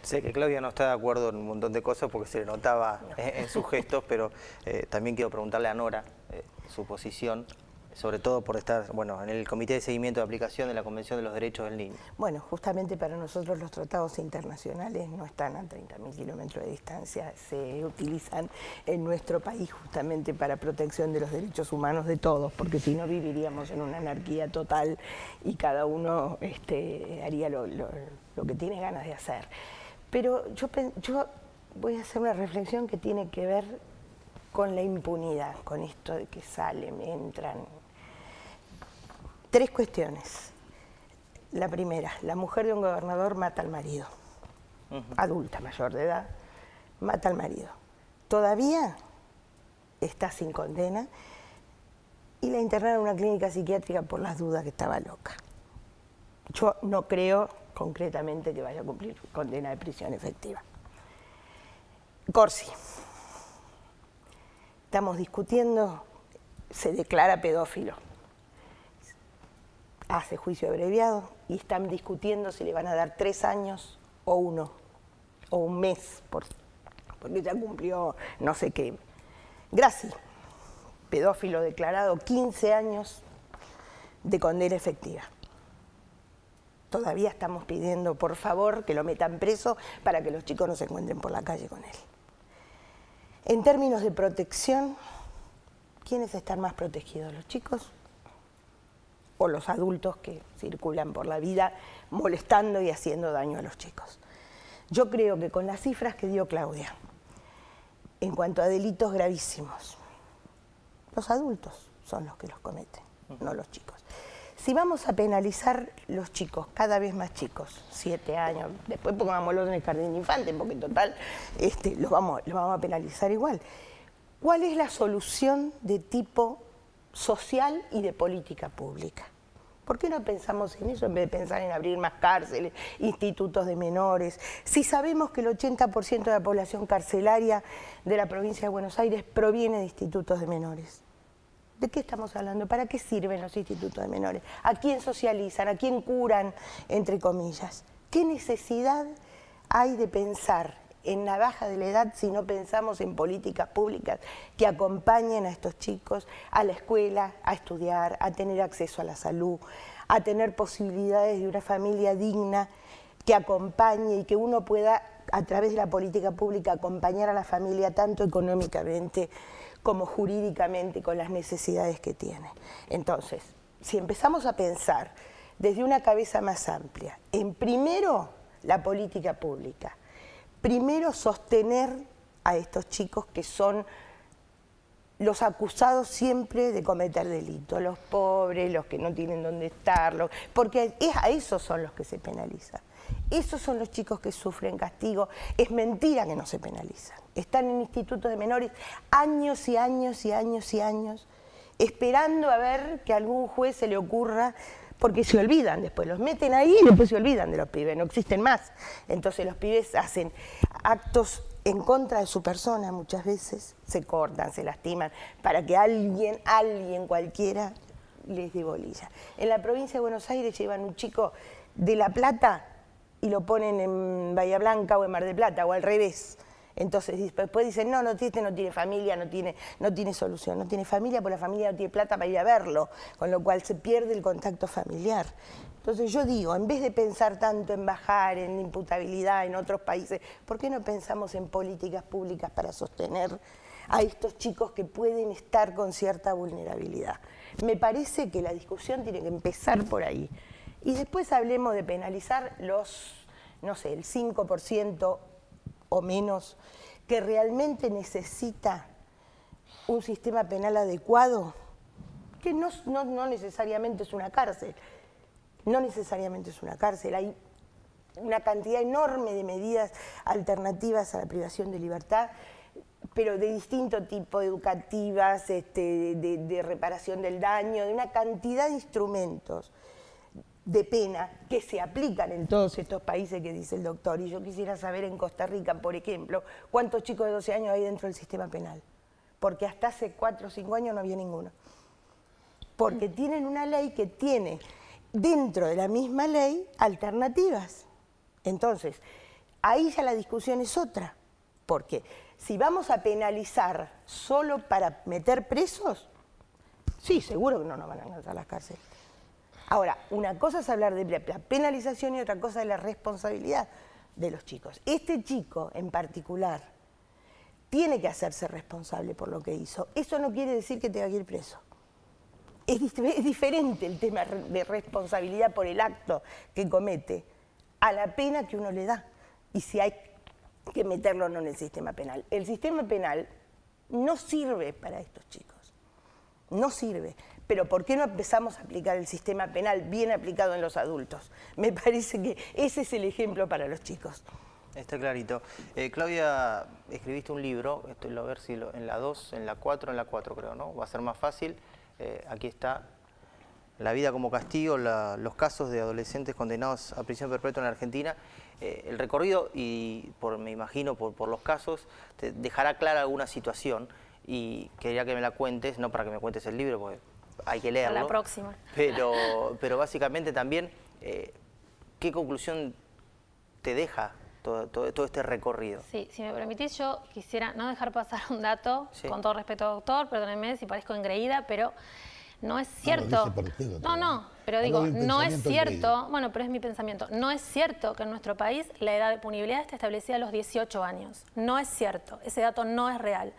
Sé que Claudia no está de acuerdo en un montón de cosas porque se le notaba en sus gestos, pero también quiero preguntarle a Nora su posición, sobre todo por estar en el Comité de Seguimiento de Aplicación de la Convención de los Derechos del Niño. Bueno, justamente para nosotros los tratados internacionales no están a 30.000 kilómetros de distancia, se utilizan en nuestro país justamente para protección de los derechos humanos de todos, porque si no viviríamos en una anarquía total y cada uno haría lo que tiene ganas de hacer. Pero yo voy a hacer una reflexión que tiene que ver con la impunidad, con esto de que salen, entran. 3 cuestiones. La primera, la mujer de un gobernador mata al marido, adulta, mayor de edad, mata al marido. Todavía está sin condena y la internaron en una clínica psiquiátrica por las dudas que estaba loca. Yo no creo concretamente que vaya a cumplir condena de prisión efectiva. Corsi. Estamos discutiendo, se declara pedófilo. Hace juicio abreviado y están discutiendo si le van a dar 3 años o 1, o un mes, porque ya cumplió no sé qué. Graci, pedófilo declarado, 15 años de condena efectiva. Todavía estamos pidiendo, por favor, que lo metan preso para que los chicos no se encuentren por la calle con él. En términos de protección, ¿quiénes están más protegidos? ¿Los chicos o los adultos que circulan por la vida molestando y haciendo daño a los chicos? Yo creo que con las cifras que dio Claudia, en cuanto a delitos gravísimos, los adultos son los que los cometen, no los chicos. Si vamos a penalizar los chicos, cada vez más chicos, 7 años, después pongámoslos en el jardín de infantes, porque en total los vamos a penalizar igual. ¿Cuál es la solución de tipo social y de política pública? ¿Por qué no pensamos en eso en vez de pensar en abrir más cárceles, institutos de menores? Si sabemos que el 80% de la población carcelaria de la provincia de Buenos Aires proviene de institutos de menores. ¿De qué estamos hablando? ¿Para qué sirven los institutos de menores? ¿A quién socializan? ¿A quién curan? Entre comillas. ¿Qué necesidad hay de pensar en la baja de la edad si no pensamos en políticas públicas que acompañen a estos chicos a la escuela, a estudiar, a tener acceso a la salud, a tener posibilidades de una familia digna que acompañe y que uno pueda, a través de la política pública, acompañar a la familia tanto económicamente como jurídicamente con las necesidades que tiene? Entonces, si empezamos a pensar desde una cabeza más amplia, en primero la política pública, primero sostener a estos chicos que son los acusados siempre de cometer delitos, los pobres, los que no tienen dónde estar, porque a esos son los que se penalizan. Esos son los chicos que sufren castigo. Es mentira que no se penalizan. Están en institutos de menores años y años y años y años, esperando a ver que a algún juez se le ocurra, porque se olvidan después, los meten ahí y después se olvidan de los pibes, no existen más. Entonces los pibes hacen actos en contra de su persona muchas veces, se cortan, se lastiman, para que alguien cualquiera les dé bolilla. En la provincia de Buenos Aires llevan un chico de La Plata y lo ponen en Bahía Blanca o en Mar del Plata, o al revés. Entonces después dicen, no, este no tiene familia, no tiene solución, no tiene familia porque la familia no tiene plata para ir a verlo, con lo cual se pierde el contacto familiar. Entonces yo digo, en vez de pensar tanto en bajar, en imputabilidad en otros países, ¿por qué no pensamos en políticas públicas para sostener a estos chicos que pueden estar con cierta vulnerabilidad? Me parece que la discusión tiene que empezar por ahí. Y después hablemos de penalizar no sé, el 5% o menos, que realmente necesita un sistema penal adecuado, que no necesariamente es una cárcel, no necesariamente es una cárcel, hay una cantidad enorme de medidas alternativas a la privación de libertad, pero de distinto tipo, educativas, de reparación del daño, de una cantidad de instrumentos de pena que se aplican en todos estos países que dice el doctor. Y yo quisiera saber en Costa Rica, por ejemplo, cuántos chicos de 12 años hay dentro del sistema penal. Porque hasta hace 4 o 5 años no había ninguno. Porque tienen una ley que tiene dentro de la misma ley alternativas. Entonces, ahí ya la discusión es otra. Porque si vamos a penalizar solo para meter presos, sí, seguro que no nos van a enganchar a las cárceles. Ahora, una cosa es hablar de la penalización y otra cosa es la responsabilidad de los chicos. Este chico en particular tiene que hacerse responsable por lo que hizo. Eso no quiere decir que tenga que ir preso. Es diferente el tema de responsabilidad por el acto que comete a la pena que uno le da. Y si hay que meterlo o no en el sistema penal. El sistema penal no sirve para estos chicos. No sirve. Pero ¿por qué no empezamos a aplicar el sistema penal bien aplicado en los adultos? Me parece que ese es el ejemplo para los chicos. Está clarito. Claudia, escribiste un libro, estoy a ver si en la 2, en la 4, en la 4 creo, ¿no? Va a ser más fácil. Aquí está La vida como castigo, los casos de adolescentes condenados a prisión perpetua en Argentina. El recorrido, y me imagino por los casos, te dejará clara alguna situación y quería que me la cuentes, no para que me cuentes el libro, porque hay que leerlo. A la próxima. Pero básicamente también, ¿qué conclusión te deja todo este recorrido? Sí, si me permitís, yo quisiera no dejar pasar un dato, sí. Con todo respeto, doctor, perdónenme si parezco engreída, pero no es cierto. Pero digo, no es cierto, bueno, pero es mi pensamiento, no es cierto que en nuestro país la edad de punibilidad esté establecida a los 18 años. No es cierto, ese dato no es real.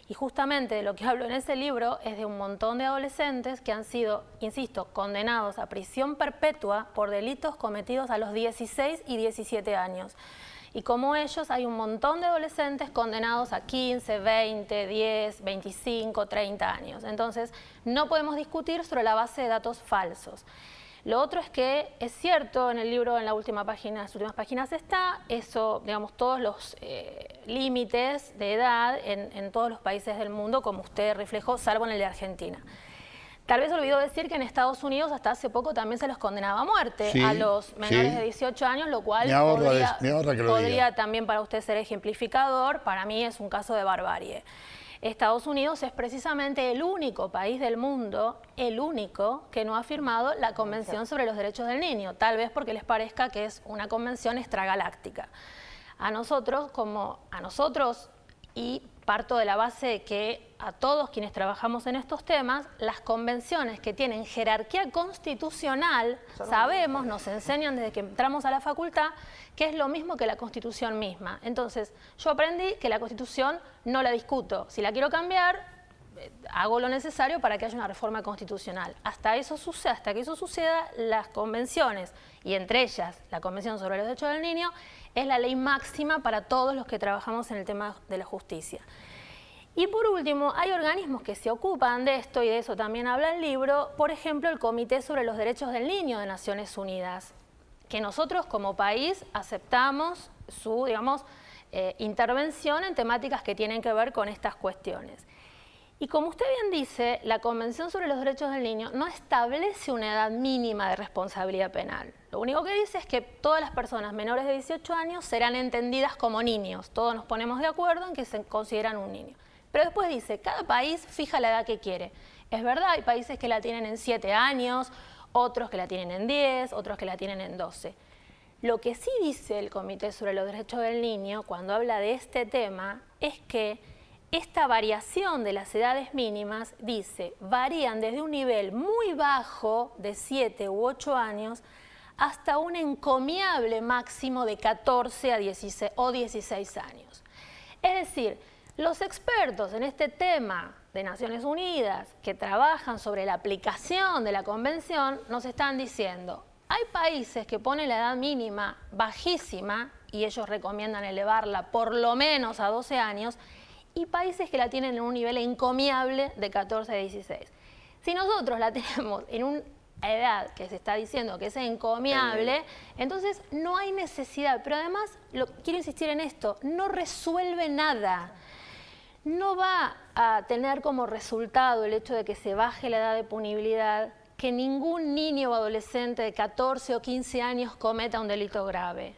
Y justamente de lo que hablo en ese libro es de un montón de adolescentes que han sido, insisto, condenados a prisión perpetua por delitos cometidos a los 16 y 17 años. Y como ellos hay un montón de adolescentes condenados a 15, 20, 10, 25, 30 años. Entonces no podemos discutir sobre la base de datos falsos. Lo otro es que es cierto, en el libro, en la última página, las últimas páginas está, eso, digamos, todos los límites de edad en todos los países del mundo, como usted reflejó, salvo en el de Argentina. Tal vez olvidó decir que en Estados Unidos hasta hace poco también se los condenaba a muerte, sí, a los menores de 18 años, lo cual podría también para usted ser ejemplificador. Para mí es un caso de barbarie. Estados Unidos es precisamente el único país del mundo, el único, que no ha firmado la Convención sobre los Derechos del Niño, tal vez porque les parezca que es una convención extragaláctica. A nosotros, y parto de la base de que a todos quienes trabajamos en estos temas, las convenciones que tienen jerarquía constitucional, sabemos, nos enseñan desde que entramos a la facultad, que es lo mismo que la Constitución misma. Entonces, yo aprendí que la Constitución no la discuto. Si la quiero cambiar, hago lo necesario para que haya una reforma constitucional. Hasta que eso suceda, las convenciones, y entre ellas la Convención sobre los Derechos del Niño, es la ley máxima para todos los que trabajamos en el tema de la justicia. Y por último, hay organismos que se ocupan de esto, y de eso también habla el libro, por ejemplo, el Comité sobre los Derechos del Niño de Naciones Unidas, que nosotros como país aceptamos su, intervención en temáticas que tienen que ver con estas cuestiones. Y como usted bien dice, la Convención sobre los Derechos del Niño no establece una edad mínima de responsabilidad penal. Lo único que dice es que todas las personas menores de 18 años serán entendidas como niños. Todos nos ponemos de acuerdo en que se consideran un niño. Pero después dice, cada país fija la edad que quiere. Es verdad, hay países que la tienen en 7 años, otros que la tienen en 10, otros que la tienen en 12. Lo que sí dice el Comité sobre los Derechos del Niño cuando habla de este tema es que esta variación de las edades mínimas, dice, varían desde un nivel muy bajo de 7 u 8 años hasta un encomiable máximo de 14 a 16 o 16 años. Es decir, los expertos en este tema de Naciones Unidas que trabajan sobre la aplicación de la Convención nos están diciendo, hay países que ponen la edad mínima bajísima y ellos recomiendan elevarla por lo menos a 12 años, y países que la tienen en un nivel encomiable de 14 a 16. Si nosotros la tenemos en una edad que se está diciendo que es encomiable, entonces no hay necesidad. Pero además, quiero insistir en esto, no resuelve nada. No va a tener como resultado el hecho de que se baje la edad de punibilidad que ningún niño o adolescente de 14 o 15 años cometa un delito grave.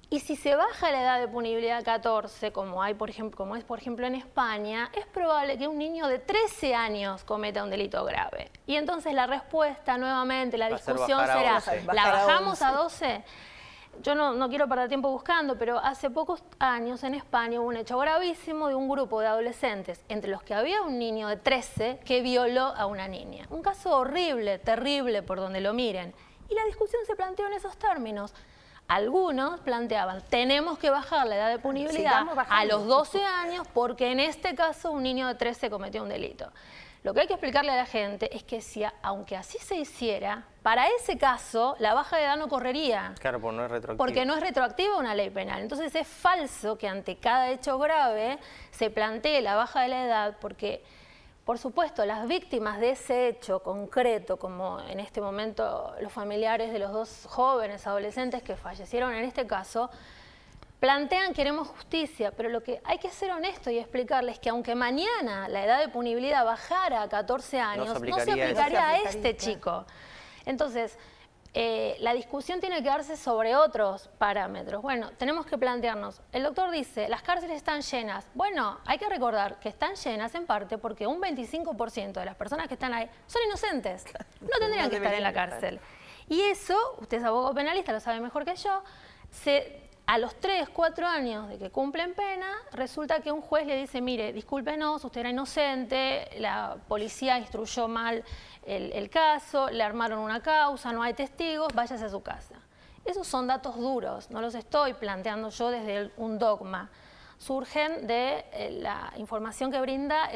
Y si se baja la edad de punibilidad a 14, como es por ejemplo en España, es probable que un niño de 13 años cometa un delito grave. Y entonces la respuesta nuevamente, la discusión será, ¿la bajamos a 12? yo no quiero perder tiempo buscando, pero hace pocos años en España hubo un hecho gravísimo de un grupo de adolescentes, entre los que había un niño de 13 que violó a una niña. Un caso horrible, terrible por donde lo miren. Y la discusión se planteó en esos términos. Algunos planteaban, tenemos que bajar la edad de punibilidad a los 12 años porque en este caso un niño de 13 cometió un delito. Lo que hay que explicarle a la gente es que si, aunque así se hiciera, para ese caso la baja de edad no correría. Claro, porque no es retroactiva. Porque no es retroactiva una ley penal. Entonces es falso que ante cada hecho grave se plantee la baja de la edad porque, por supuesto, las víctimas de ese hecho concreto, como en este momento los familiares de los dos jóvenes adolescentes que fallecieron en este caso, plantean queremos justicia, pero lo que hay que ser honesto y explicarles que aunque mañana la edad de punibilidad bajara a 14 años, no se aplicaría a este chico. Entonces, la discusión tiene que darse sobre otros parámetros. Bueno, tenemos que plantearnos, el doctor dice, las cárceles están llenas. Bueno, hay que recordar que están llenas en parte porque un 25% de las personas que están ahí son inocentes. No tendrían que estar en la cárcel. Y eso, usted es abogado penalista, lo sabe mejor que yo, a los 3, 4 años de que cumplen pena, resulta que un juez le dice, mire, discúlpenos, usted era inocente, la policía instruyó mal el caso, le armaron una causa, no hay testigos, váyase a su casa. Esos son datos duros, no los estoy planteando yo desde un dogma. Surgen de la información que brinda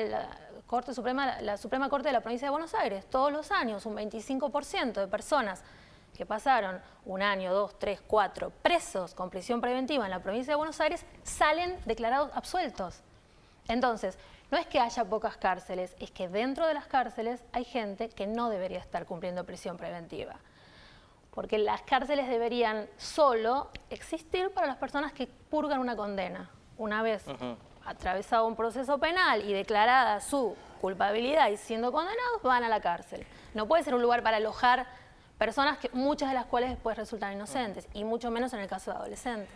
la Suprema Corte de la Provincia de Buenos Aires. Todos los años, un 25% de personas que pasaron 1 año, 2, 3, 4 presos con prisión preventiva en la provincia de Buenos Aires salen declarados absueltos. Entonces, no es que haya pocas cárceles, es que dentro de las cárceles hay gente que no debería estar cumpliendo prisión preventiva. Porque las cárceles deberían solo existir para las personas que purgan una condena. Una vez atravesado un proceso penal y declarada su culpabilidad y siendo condenados, van a la cárcel. No puede ser un lugar para alojar personas que muchas de las cuales después resultan inocentes, y mucho menos en el caso de adolescentes.